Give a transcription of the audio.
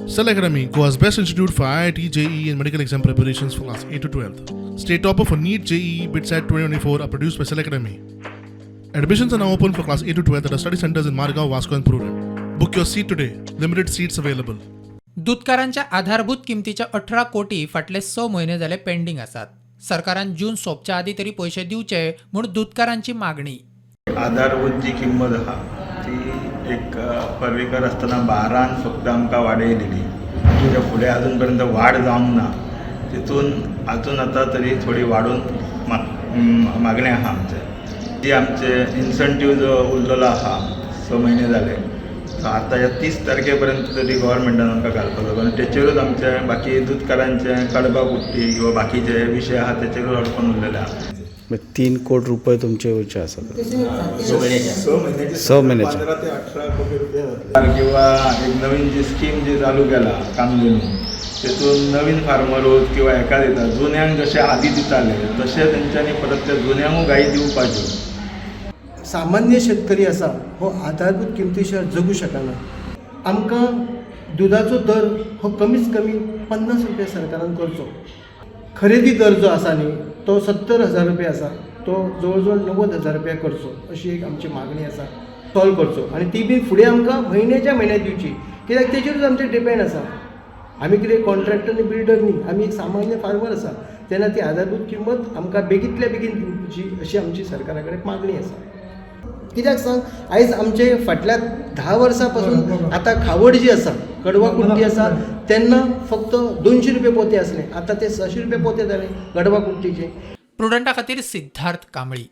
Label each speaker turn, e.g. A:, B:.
A: Cell Academy, Goa's best institute for IIT, JEE and medical exam preparations for class 8 to 12th. State topper for NEET, JEE, BITSAT 2024 are produced by Cell Academy. Admissions are now open for class 8 to 12th at our study centers in Margao, Vasco and Purur. Book your seat today. Limited seats available.
B: दूधकारांच्या आधारभूत किमतीच्या 18 कोटी फाटले 6 म्हयने जाले pending आसात. सरकारान जून सोंपच्या आदी तरी पैसे दिवचे म्हूण दूधकारांची मागणी.
C: आधारभूत जी किंमत आहा ती एक पर्रीकर आसतना 12 फक्त आमकां वाडयलेली. ताच्या फुडें अजून पर्यंत वाड जावंक ना. तितून आजून आतां तरी थोडी वाडून मागणी आहा आमचे. जी आमचे इन्सेंटीव जो उरलेलो आहा 6 म्हयने जाले आतां ह्या 30 तारखेपर्यंत तरी गव्हर्मेंटान आमकां घालपाचो. कारण तेचेरूच आमचे बाकी दूधकारांचे कडबा कुट्टी किंवा बाकीचे विशय आहा तेचेरूच अडकून उरलेले आहा.
D: 3 कोटी रुपये तुमचे वयचे आसात
C: 6 महिन्याचे
D: 6 महिन्याचे
C: 15 ते 18 कोटी रुपये जातले. किंवा एक नवीन जी स्कीम जी चालू केला कामधेनू तेतून नवीन फार्मर किंवा एका दिता जुन्यांक जशे आदी दिताले तशे तेंच्यांनी परत ते जुन्यांकूय गायी दिवपाच्यो.
E: सामान्य शेतकरी असा हो आधारभूत किमती शिवाय जगू शकना. आमकां दुधाचो दर हो कमीत कमी 50 रुपया सरकारान करचो. खरेदी दर जो आसा न्ही तो 70,000 रुपया आसा तो जवळ जवळ 90,000 रुपया करचो अशी एक आमची मागणी आसा. सॉल्व करचो आनी ती बी फुडें आमकां म्हयन्याच्या म्हयन्याक दिवची. कित्याक तेचेरूच आमचें डिपेंड आसा. आमी कितें कॉन्ट्रॅक्टर आनी बिल्डर न्ही, आमी एक सामान्य फार्मर आसा. तेन्ना ती आधारभूत किंमत आमकां बेगींतल्या बेगीन दिवची अशी आमची सरकारा कडेन मागणी आसा. कित्याक सांग आयज आमचे फाटल्या 10 वर्सां पासून आतां खावड जी आसा कडवा कुट्टी आसा तेन्ना फक्त 200 रुपये पोते आसले आतां ते 600 रुपये पोते जाले कडवा कुट्टीचे.
B: प्रुडंटा खातीर सिद्धार्थ कांबळी.